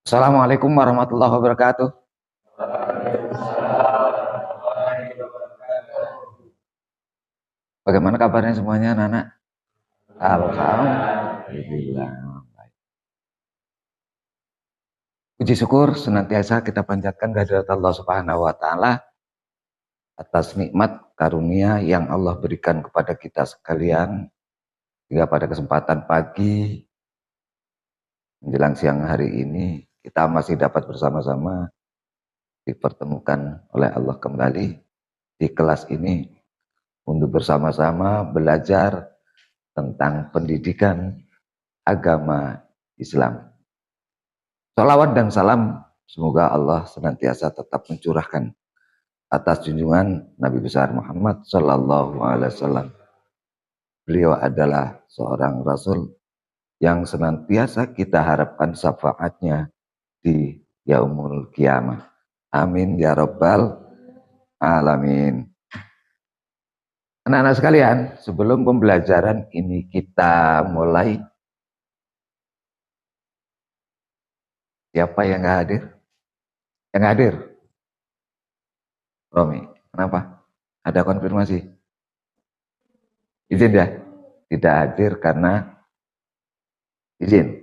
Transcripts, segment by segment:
Assalamualaikum warahmatullahi wabarakatuh. Bagaimana kabarnya semuanya, anak-anak? Alhamdulillah. Puji syukur senantiasa kita panjatkan kehadirat Allah Subhanahu wa taala atas nikmat karunia yang Allah berikan kepada kita sekalian hingga pada kesempatan pagi menjelang siang hari ini kita masih dapat bersama-sama dipertemukan oleh Allah kembali di kelas ini untuk bersama-sama belajar tentang pendidikan agama Islam. Salawat dan salam semoga Allah senantiasa tetap mencurahkan atas junjungan Nabi besar Muhammad Sallallahu Alaihi Wasallam. Beliau adalah seorang Rasul yang senantiasa kita harapkan syafaatnya di yaumul kiamah. Amin ya rabbal alamin. Anak-anak sekalian, sebelum pembelajaran ini kita mulai, siapa yang nggak hadir? Yang hadir? Romi, kenapa? Ada konfirmasi? Izin ya? Tidak hadir karena izin.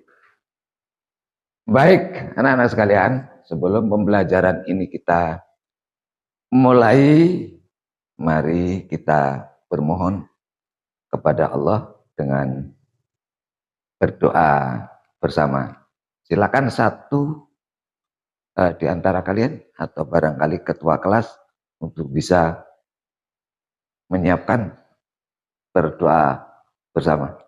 Baik, anak-anak sekalian, sebelum pembelajaran ini kita mulai, mari kita bermohon kepada Allah dengan berdoa bersama. Silakan satu di antara kalian atau barangkali ketua kelas untuk bisa menyiapkan berdoa bersama.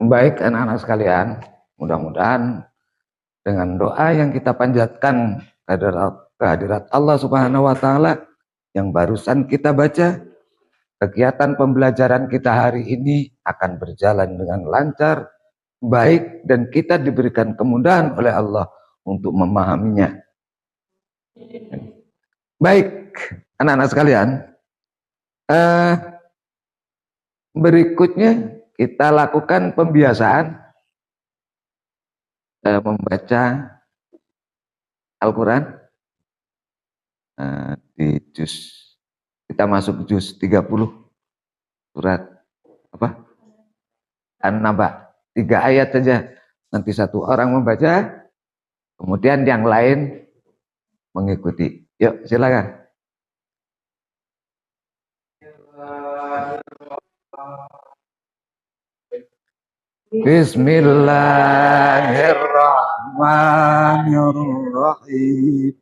Baik anak-anak sekalian, mudah-mudahan dengan doa yang kita panjatkan kehadirat Allah Subhanahu wa taala yang barusan kita baca, kegiatan pembelajaran kita hari ini akan berjalan dengan lancar, baik, dan kita diberikan kemudahan oleh Allah untuk memahaminya. Baik, anak-anak sekalian, berikutnya kita lakukan pembiasaan membaca Al-Quran di juz, kita masuk juz 30 surat apa? An-Naba, 3 ayat saja. Nanti satu orang membaca, kemudian yang lain mengikuti. Yuk, silakan. Bismillahirrahmanirrahim.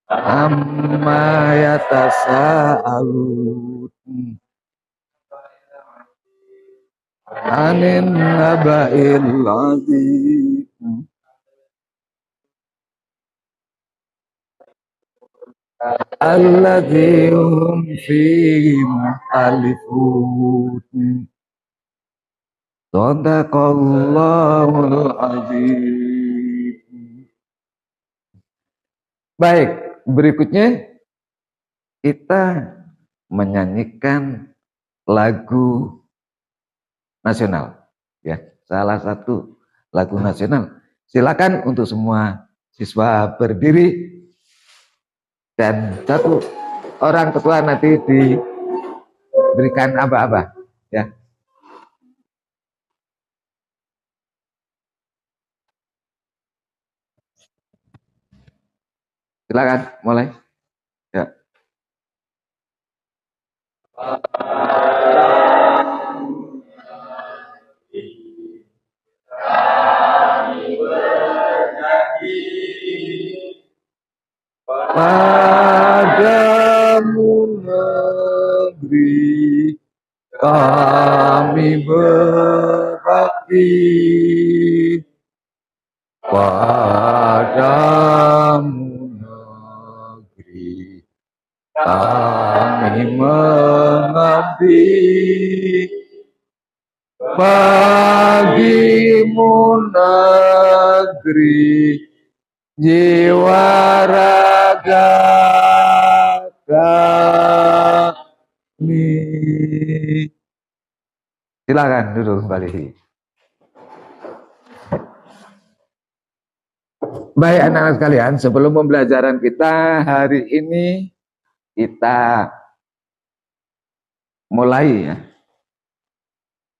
Amma yatasaalun anin naba'il azim alladzi hum fihi mukhtalifun. Shadaqallahul azim. Baik, berikutnya kita menyanyikan lagu nasional, ya, salah satu lagu nasional. Silakan untuk semua siswa berdiri dan satu orang ketua nanti diberikan aba-aba, ya. Silakan mulai. Ya. Kami berjanji padamu negeri kami berbakti, padamu negeri kami mengabdi, bagimu negeri jiwa raga kami. Silakan duduk kembali. Baik anak-anak sekalian, sebelum pembelajaran kita hari ini kita mulai ya.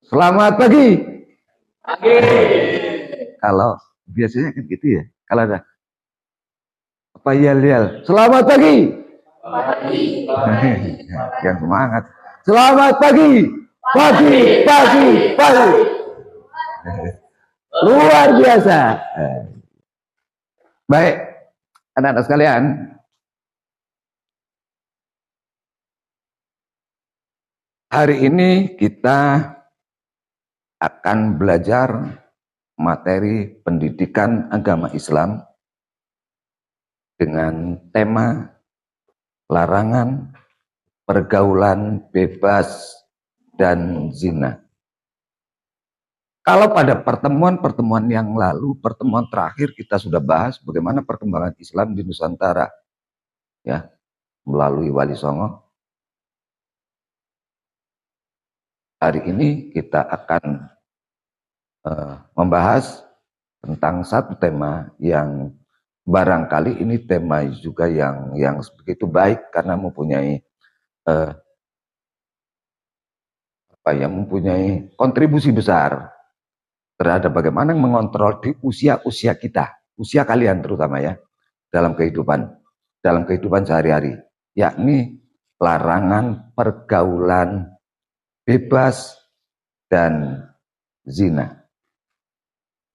Selamat pagi. Pagi. Kalau biasanya kan gitu ya. Kalau ada apa yel-yel, selamat pagi. Pagi. Yang semangat. Selamat pagi. Pagi, pagi, pagi. Luar biasa. Baik, anak-anak sekalian. Hari ini kita akan belajar materi pendidikan agama Islam dengan tema larangan pergaulan bebas dan zina. Kalau pada pertemuan-pertemuan yang lalu, pertemuan terakhir kita sudah bahas bagaimana perkembangan Islam di Nusantara, ya, melalui Wali Songo. Hari ini kita akan membahas tentang satu tema yang barangkali ini tema juga yang begitu baik karena mempunyai mempunyai kontribusi besar terhadap bagaimana mengontrol di usia kita, usia kalian terutama ya, dalam kehidupan sehari-hari, yakni larangan pergaulan bebas dan zina.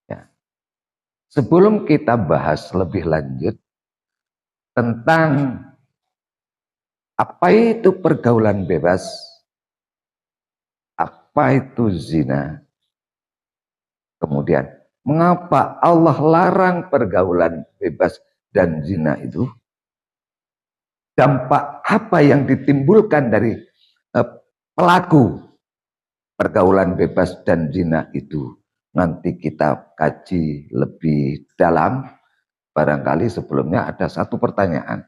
Ya. Sebelum kita bahas lebih lanjut tentang apa itu pergaulan bebas, apa itu zina, kemudian mengapa Allah larang pergaulan bebas dan zina itu, dampak apa yang ditimbulkan dari pelaku pergaulan bebas dan zina itu, nanti kita kaji lebih dalam. Barangkali sebelumnya ada satu pertanyaan.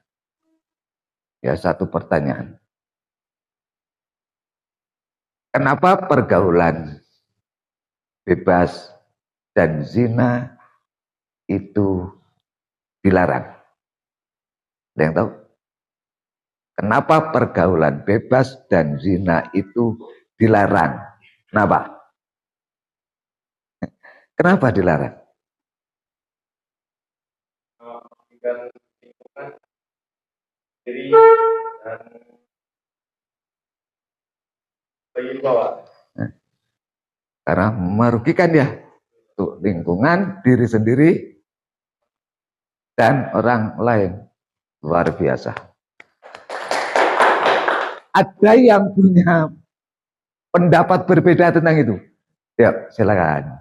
Ya, satu pertanyaan. Kenapa pergaulan bebas dan zina itu dilarang? Ada yang tahu? Kenapa pergaulan bebas dan zina itu dilarang? Kenapa? Kenapa dilarang? Diri dan bagi bawah. Karena merugikan ya untuk lingkungan, diri sendiri, dan orang lain. Luar biasa. Ada yang punya pendapat berbeda tentang itu? Ya, silakan.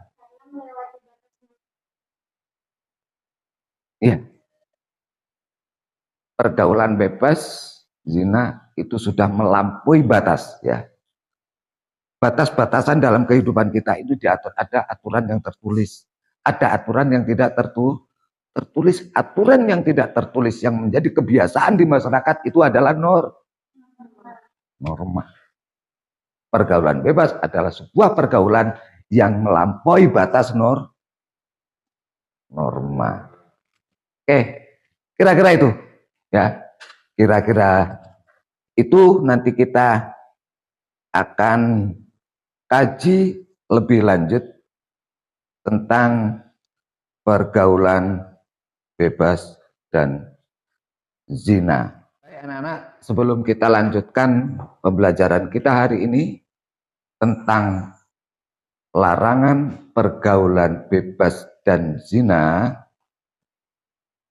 Iya. Pergaulan bebas, zina itu sudah melampaui batas ya. Batas-batasan dalam kehidupan kita itu diatur, ada aturan yang tertulis, ada aturan yang tidak tertulis. Aturan yang tidak tertulis yang menjadi kebiasaan di masyarakat itu adalah norma. Pergaulan bebas adalah sebuah pergaulan yang melampaui batas norma. Oke, kira-kira itu ya, kira-kira itu nanti kita akan kaji lebih lanjut tentang pergaulan bebas dan zina. Anak-anak, sebelum kita lanjutkan pembelajaran kita hari ini tentang larangan pergaulan bebas dan zina,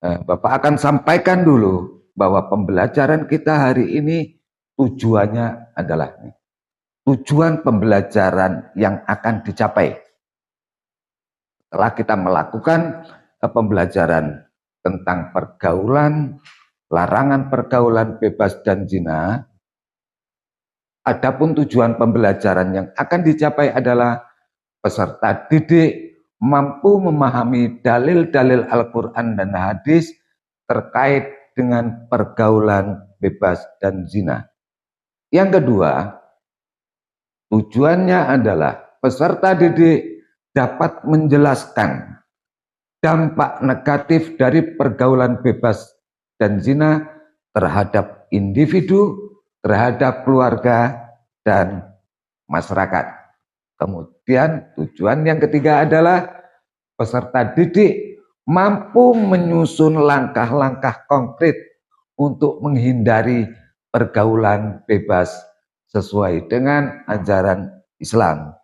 Bapak akan sampaikan dulu bahwa pembelajaran kita hari ini tujuannya adalah tujuan pembelajaran yang akan dicapai. Setelah kita melakukan pembelajaran tentang pergaulan, larangan pergaulan bebas dan zina, adapun tujuan pembelajaran yang akan dicapai adalah peserta didik mampu memahami dalil-dalil Al-Quran dan hadis terkait dengan pergaulan bebas dan zina. Yang kedua, tujuannya adalah peserta didik dapat menjelaskan dampak negatif dari pergaulan bebas dan zina terhadap individu, terhadap keluarga, dan masyarakat. Kemudian tujuan yang ketiga adalah peserta didik mampu menyusun langkah-langkah konkret untuk menghindari pergaulan bebas sesuai dengan ajaran Islam.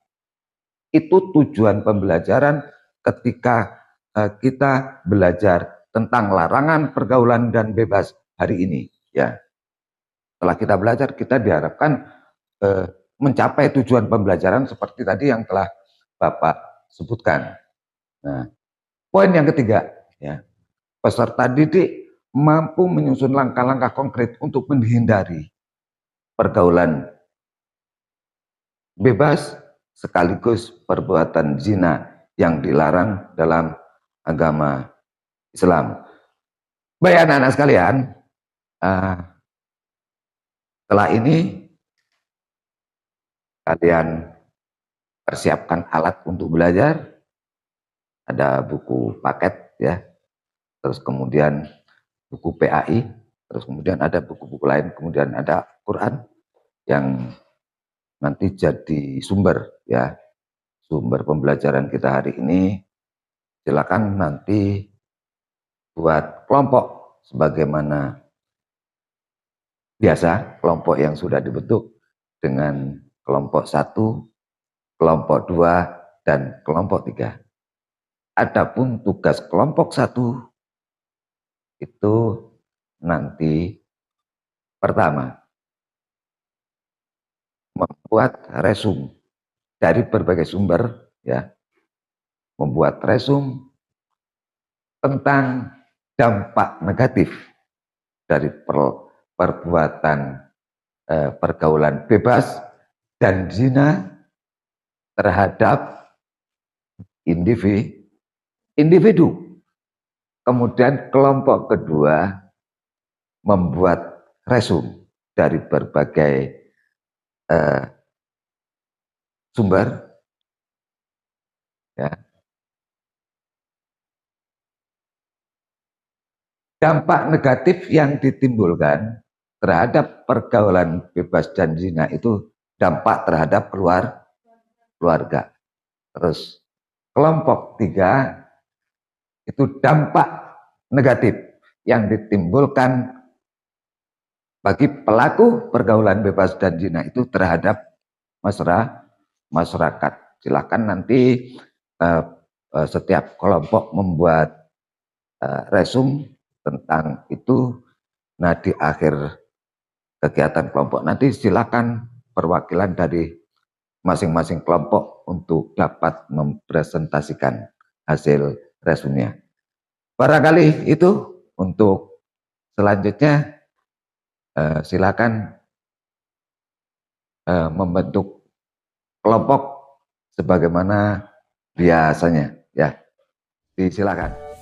Itu tujuan pembelajaran ketika kita belajar tentang larangan pergaulan dan bebas hari ini. Ya, setelah kita belajar, kita diharapkan mencapai tujuan pembelajaran seperti tadi yang telah Bapak sebutkan. Nah, poin yang ketiga, ya, peserta didik mampu menyusun langkah-langkah konkret untuk menghindari pergaulan bebas sekaligus perbuatan zina yang dilarang dalam agama Islam. Baik anak-anak sekalian, setelah ini kalian persiapkan alat untuk belajar. Ada buku paket ya, terus kemudian buku PAI, terus kemudian ada buku-buku lain, kemudian ada Quran yang nanti jadi sumber ya, sumber pembelajaran kita hari ini. Silakan nanti buat kelompok sebagaimana biasa, kelompok yang sudah dibentuk dengan kelompok 1, kelompok 2, dan kelompok 3. Adapun tugas kelompok 1 itu nanti pertama membuat resume dari berbagai sumber ya, membuat resume tentang dampak negatif dari perbuatan pergaulan bebas dan zina terhadap individu. Kemudian kelompok kedua membuat resume dari berbagai sumber ya, dampak negatif yang ditimbulkan terhadap pergaulan bebas dan zina itu dampak terhadap keluarga. Terus kelompok 3 itu dampak negatif yang ditimbulkan bagi pelaku pergaulan bebas dan zina itu terhadap masyarakat. Silakan nanti setiap kelompok membuat resume tentang itu. Nah, di akhir kegiatan kelompok nanti silakan perwakilan dari masing-masing kelompok untuk dapat mempresentasikan hasil resumenya. Barangkali itu untuk selanjutnya. Silakan membentuk kelompok sebagaimana biasanya ya. Silakan.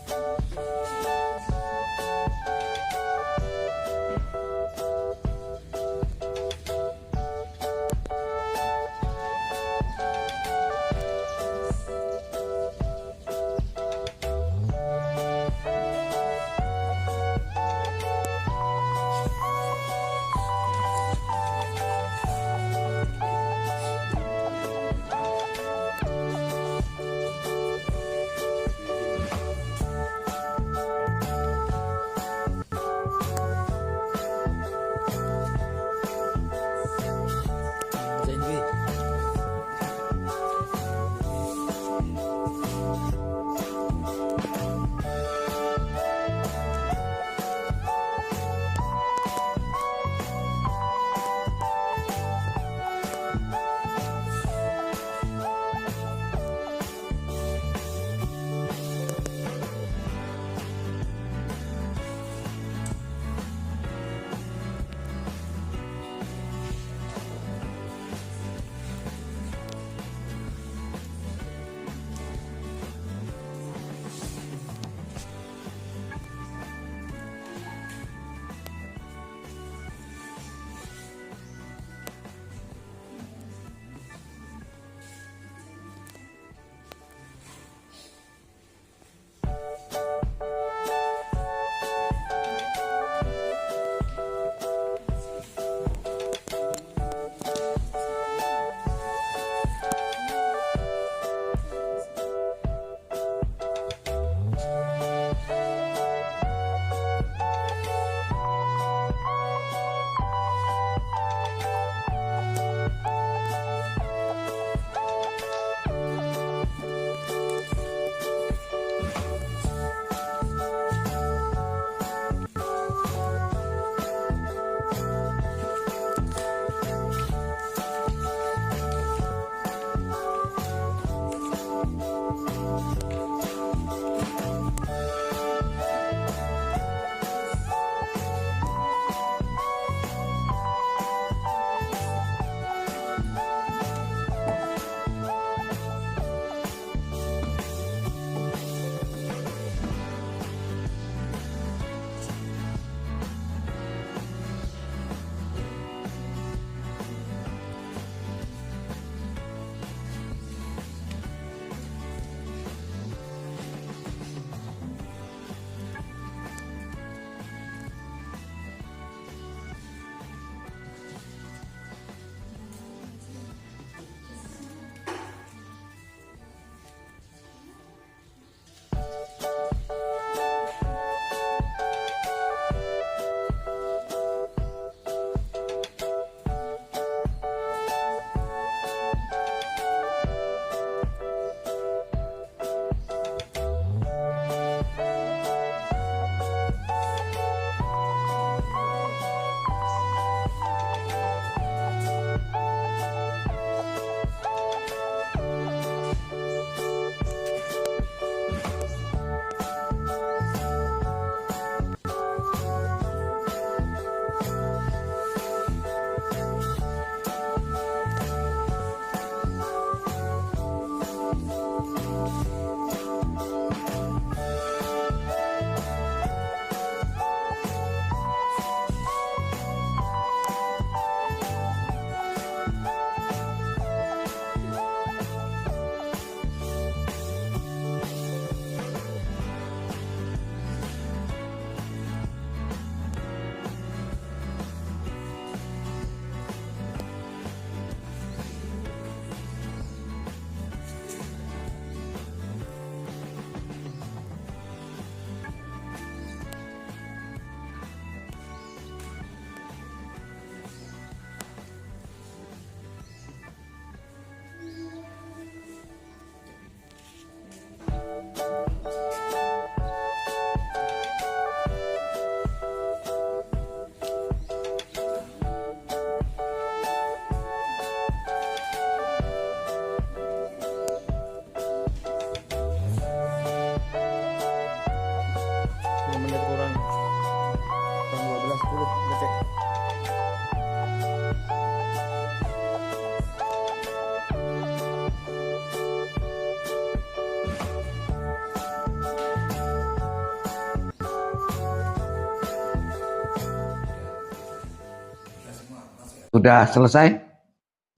Sudah selesai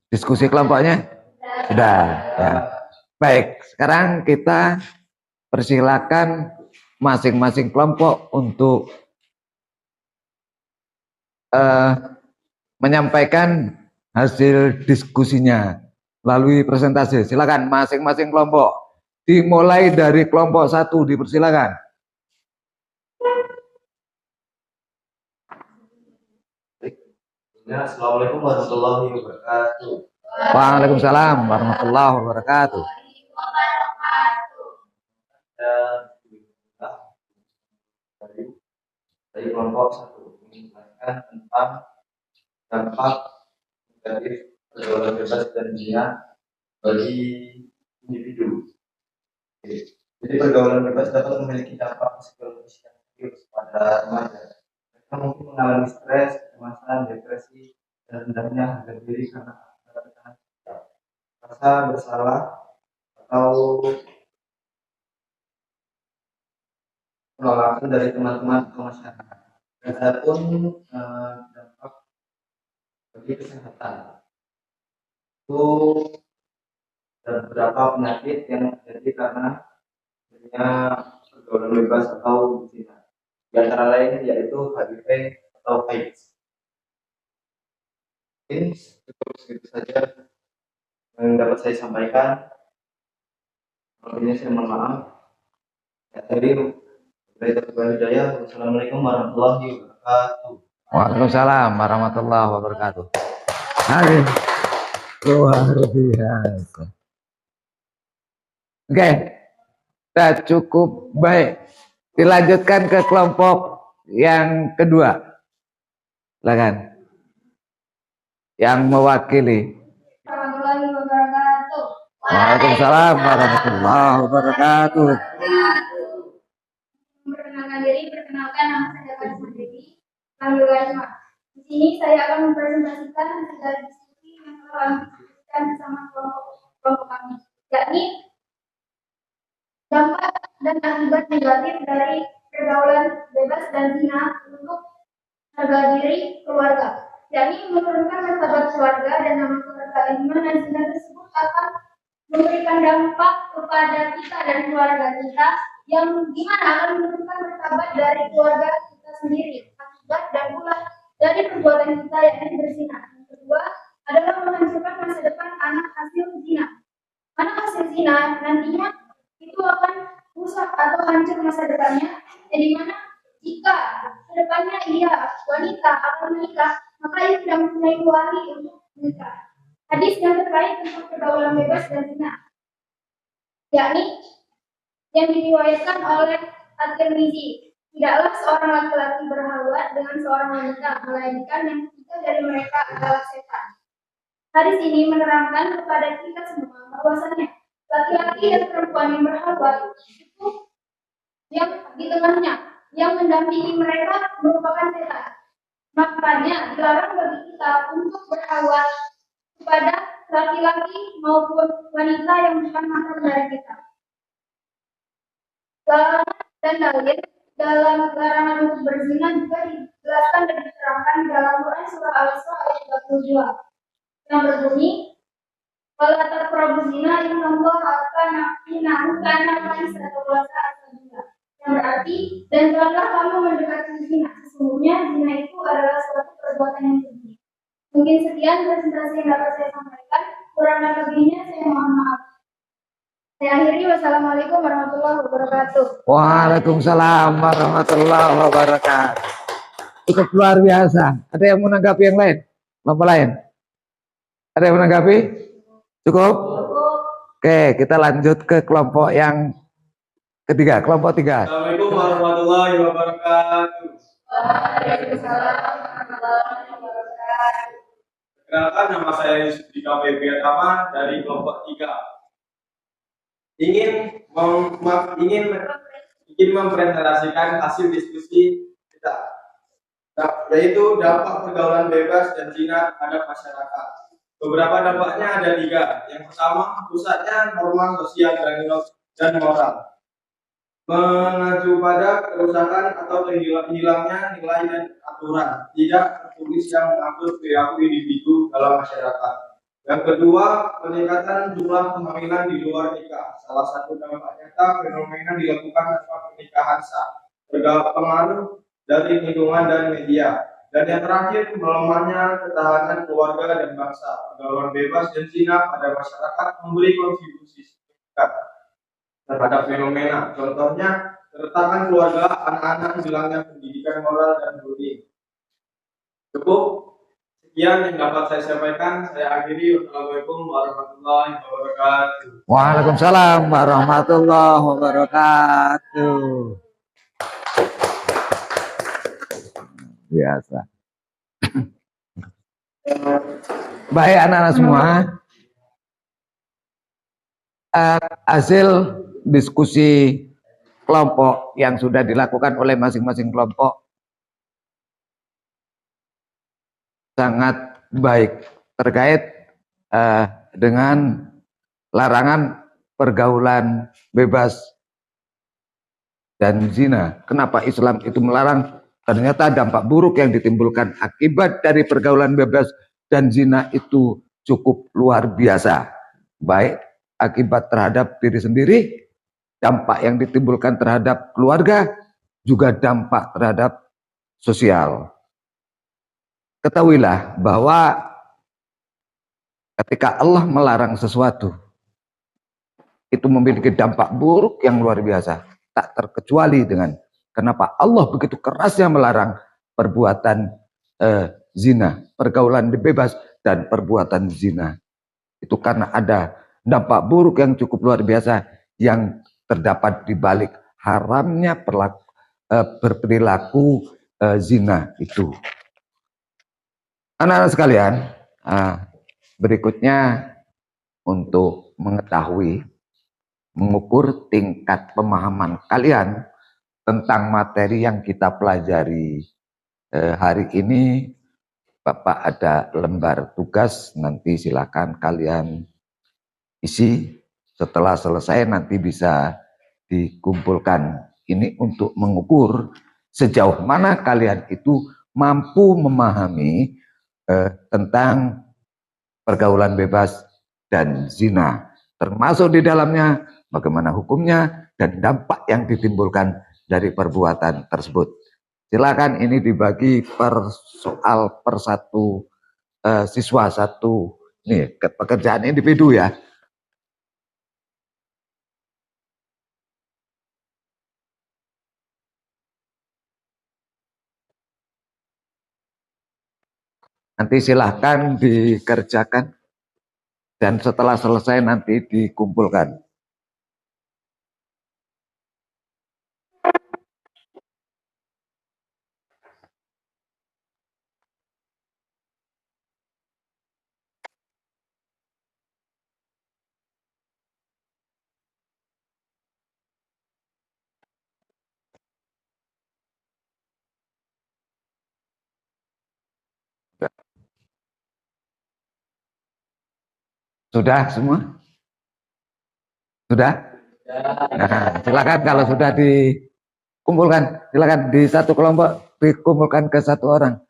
diskusi kelompoknya? Sudah. Ya. Baik, sekarang kita persilakan masing-masing kelompok untuk menyampaikan hasil diskusinya melalui presentasi. Silakan masing-masing kelompok. Dimulai dari kelompok 1, dipersilakan. Assalamualaikum warahmatullahi wabarakatuh. Waalaikumsalam warahmatullahi wabarakatuh. Dari kelompok 1 menjelaskan tentang dampak negatif pergaulan bebas dan zina bagi individu. Jadi pergaulan bebas dapat memiliki dampak psikologis yang serius pada remaja. Mereka mungkin mengalami stres, kecemasan, depresi, dan rendahnya harga diri karena rasa bersalah atau penolakan dari teman-teman atau masyarakat. Dan adapun dampak bagi kesehatan itu dan beberapa penyakit yang terjadi karena adanya pergaulan bebas atau zina. Di antara lain yaitu HIV atau AIDS. Mungkin cukup segitu saja yang dapat saya sampaikan. Sebelumnya saya mohon maaf. Wassalamualaikum warahmatullahi wabarakatuh. Waalaikumsalam warahmatullahi wabarakatuh. Amin. Luar biasa. Oke, sudah cukup baik. Dilanjutkan ke kelompok yang kedua. Silakan. Yang mewakili. Warahmatullahi wabarakatuh. Waalaikumsalam warahmatullahi wabarakatuh. Perkenalkan nama saya Karisma Dewi. Alhamdulillah. Di sini saya akan mempresentasikan hasil dari diskusi yang telah kami diskusikan bersama kelompok kami, yakni dampak dan akibat negatif dari pergaulan bebas dan zina untuk harga diri keluarga, yakni menurunkan martabat keluarga dan nama keluarga, di mana zina tersebut akan memberikan dampak kepada kita dan keluarga kita, yang dimana akan menurunkan martabat dari keluarga kita sendiri, akibat dan pula dari perbuatan kita yang berzina. Yang kedua adalah menghancurkan masa depan anak hasil zina. Anak hasil zina nantinya itu akan rusak atau hancur masa depannya, yang dimana jika kedepannya ia wanita akan menikah, maka ia tidak mempunyai wali untuk menikah. Hadis yang terkait tentang pergaulan bebas dan zina, yakni yang diriwayatkan oleh At-Tirmizi, tidaklah seorang laki-laki berhalwat dengan seorang wanita, melainkan yang ketiga dari mereka adalah setan. Hadis ini menerangkan kepada kita semua bahwasanya laki-laki dan perempuan yang berhalwat itu yang di tengahnya, yang mendampingi mereka merupakan setan. Makanya dilarang bagi kita untuk berhalwat kepada laki-laki maupun wanita yang bukan mahram dari kita. Larangan dan dalil dalam larangan untuk berzina juga dijelaskan dan diterangkan dalam Quran surah Al-Isra ayat 32 yang berbunyi, "Wala taqrabu zina innallaha kana fahisatan wa sa'a sabila." Yang berarti, dan janganlah kamu mendekati zina, sesungguhnya zina itu adalah suatu perbuatan yang keji. Mungkin sekian presentasi yang dapat saya sampaikan, kurang lebihnya saya mohon maaf. Saya akhiri, wassalamualaikum warahmatullahi wabarakatuh. Waalaikumsalam warahmatullahi wabarakatuh. Cukup luar biasa. Ada yang menanggapi yang lain? Kelompok lain? Ada yang menanggapi? Cukup? Oke, kita lanjut ke kelompok yang ketiga, kelompok 3. Assalamualaikum warahmatullahi wabarakatuh. Waalaikumsalam warahmatullahi wabarakatuh. Perkenalkan, nama saya Yusuf KPB Atama dari kelompok 3. Ingin mempresentasikan hasil diskusi kita, yaitu dampak pergaulan bebas dan zina terhadap masyarakat. Beberapa dampaknya ada 3. Yang pertama, rusaknya norma sosial dan moral. mengacu pada kerusakan atau hilangnya nilai dan aturan tidak tertulis yang mengatur perilaku individu dalam masyarakat. Yang kedua, peningkatan jumlah kehamilan di luar nikah. Salah satu dampak nyata fenomena dilakukan tanpa pernikahan sah, berpengaruh dari lingkungan dan media. Dan yang terakhir, melemahnya ketahanan keluarga dan bangsa. Pergaulan bebas dan zina pada masyarakat memberi kontribusi signifikan terhadap fenomena. Contohnya, keretakan keluarga, anak-anak hilangnya pendidikan moral dan budi. Cukup. Sekian yang dapat saya sampaikan. Saya akhiri. Wassalamualaikum warahmatullahi wabarakatuh. Waalaikumsalam warahmatullahi wabarakatuh. Biasa. Baik anak-anak semua, hasil diskusi kelompok yang sudah dilakukan oleh masing-masing kelompok sangat baik terkait dengan larangan pergaulan bebas dan zina. Kenapa Islam itu melarang? Ternyata dampak buruk yang ditimbulkan akibat dari pergaulan bebas dan zina itu cukup luar biasa. Baik akibat terhadap diri sendiri, dampak yang ditimbulkan terhadap keluarga, juga dampak terhadap sosial. Ketahuilah bahwa ketika Allah melarang sesuatu, itu memiliki dampak buruk yang luar biasa. Tak terkecuali dengan kenapa Allah begitu kerasnya melarang perbuatan zina, pergaulan bebas dan perbuatan zina. Itu karena ada dampak buruk yang cukup luar biasa yang terdapat di balik haramnya berperilaku zina itu. Anak-anak sekalian, berikutnya untuk mengetahui, mengukur tingkat pemahaman kalian tentang materi yang kita pelajari hari ini, Bapak ada lembar tugas, nanti silakan kalian isi. Setelah selesai nanti bisa dikumpulkan. Ini untuk mengukur sejauh mana kalian itu mampu memahami tentang pergaulan bebas dan zina, termasuk di dalamnya bagaimana hukumnya dan dampak yang ditimbulkan dari perbuatan tersebut. Silakan ini dibagi per soal per satu siswa satu. Nih pekerjaan individu ya. Nanti silahkan dikerjakan dan setelah selesai nanti dikumpulkan. Sudah semua? Sudah? Nah, silakan kalau sudah dikumpulkan, silakan di satu kelompok dikumpulkan ke satu orang.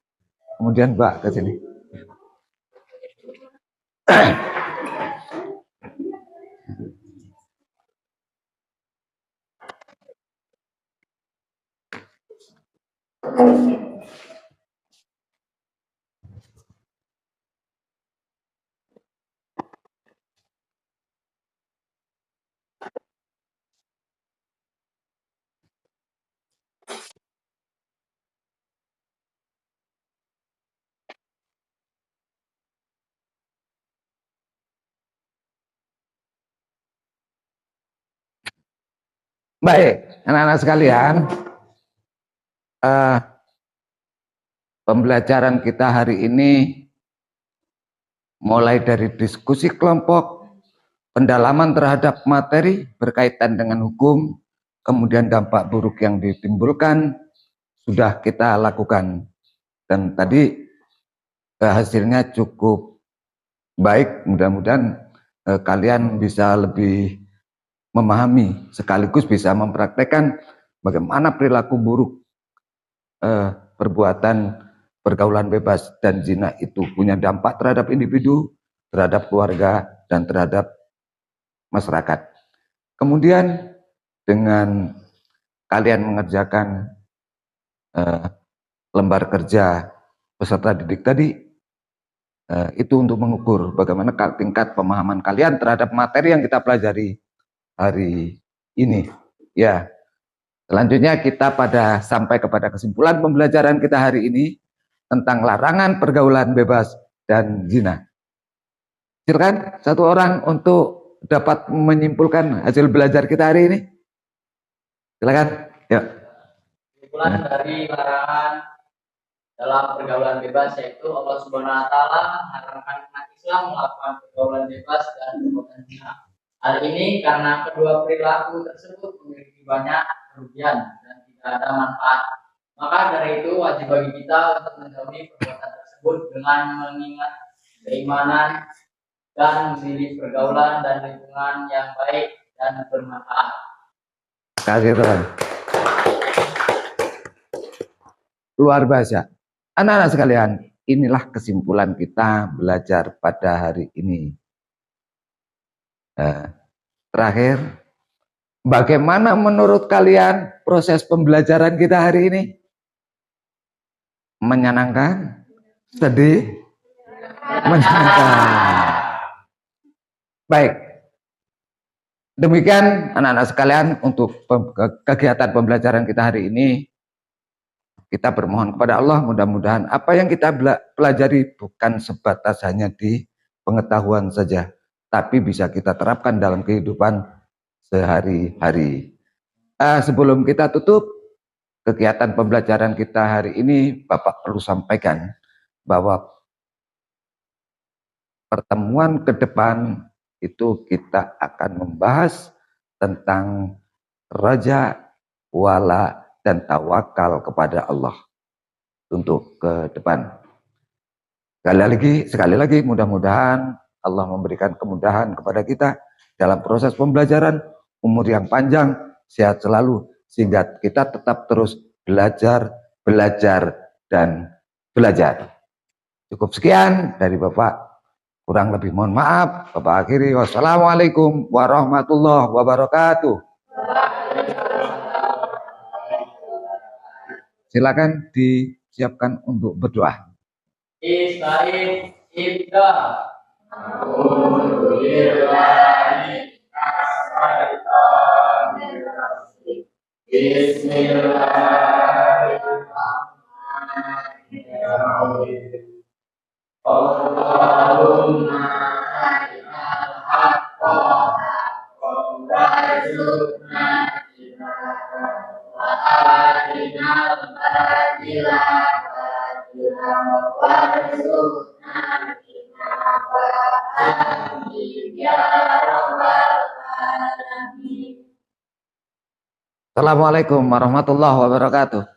Kemudian Mbak ke sini. Baik, anak-anak sekalian, pembelajaran kita hari ini mulai dari diskusi kelompok, pendalaman terhadap materi berkaitan dengan hukum, kemudian dampak buruk yang ditimbulkan, sudah kita lakukan. Dan tadi hasilnya cukup baik, mudah-mudahan kalian bisa lebih memahami sekaligus bisa mempraktekkan bagaimana perilaku buruk perbuatan pergaulan bebas dan zina itu punya dampak terhadap individu, terhadap keluarga, dan terhadap masyarakat. Kemudian dengan kalian mengerjakan lembar kerja peserta didik tadi, itu untuk mengukur bagaimana tingkat pemahaman kalian terhadap materi yang kita pelajari hari ini. Ya, selanjutnya kita sampai kepada kesimpulan pembelajaran kita hari ini tentang larangan pergaulan bebas dan zina. Silakan satu orang untuk dapat menyimpulkan hasil belajar kita hari ini. Silakan. Ya. Kesimpulan dari larangan dalam pergaulan bebas yaitu Allah Subhanahu wa taala mengharamkan umat Islam melakukan pergaulan bebas dan perbuatan zina. Hal ini karena kedua perilaku tersebut memiliki banyak kerugian dan tidak ada manfaat. Maka dari itu wajib bagi kita untuk menjauhi perbuatan tersebut dengan mengingat keimanan dan memilih pergaulan dan lingkungan yang baik dan bermanfaat. Kasih teman. Luar biasa. Anak-anak sekalian, inilah kesimpulan kita belajar pada hari ini. Terakhir, bagaimana menurut kalian proses pembelajaran kita hari ini? Menyenangkan? Sedih? Menyenangkan. Baik. Demikian anak-anak sekalian untuk kegiatan pembelajaran kita hari ini. Kita bermohon kepada Allah mudah-mudahan apa yang kita pelajari bukan sebatas hanya di pengetahuan saja, tapi bisa kita terapkan dalam kehidupan sehari-hari. Sebelum kita tutup kegiatan pembelajaran kita hari ini, Bapak perlu sampaikan bahwa pertemuan ke depan itu kita akan membahas tentang raja, wala, dan tawakal kepada Allah untuk ke depan. Sekali lagi mudah-mudahan Allah memberikan kemudahan kepada kita dalam proses pembelajaran, umur yang panjang, sehat selalu, sehingga kita tetap terus belajar, dan belajar. Cukup sekian dari Bapak. Kurang lebih mohon maaf. Bapak akhiri. Wassalamualaikum warahmatullahi wabarakatuh. Silakan disiapkan untuk berdoa. Istaid ibda. Bismillahirrahmanirrahim. Allahumma arinal haqqa warzuqna ittiba'ahu wa arinal batila warzuqna ijtinabah ya rabbal alamin. Assalamualaikum warahmatullahi wabarakatuh.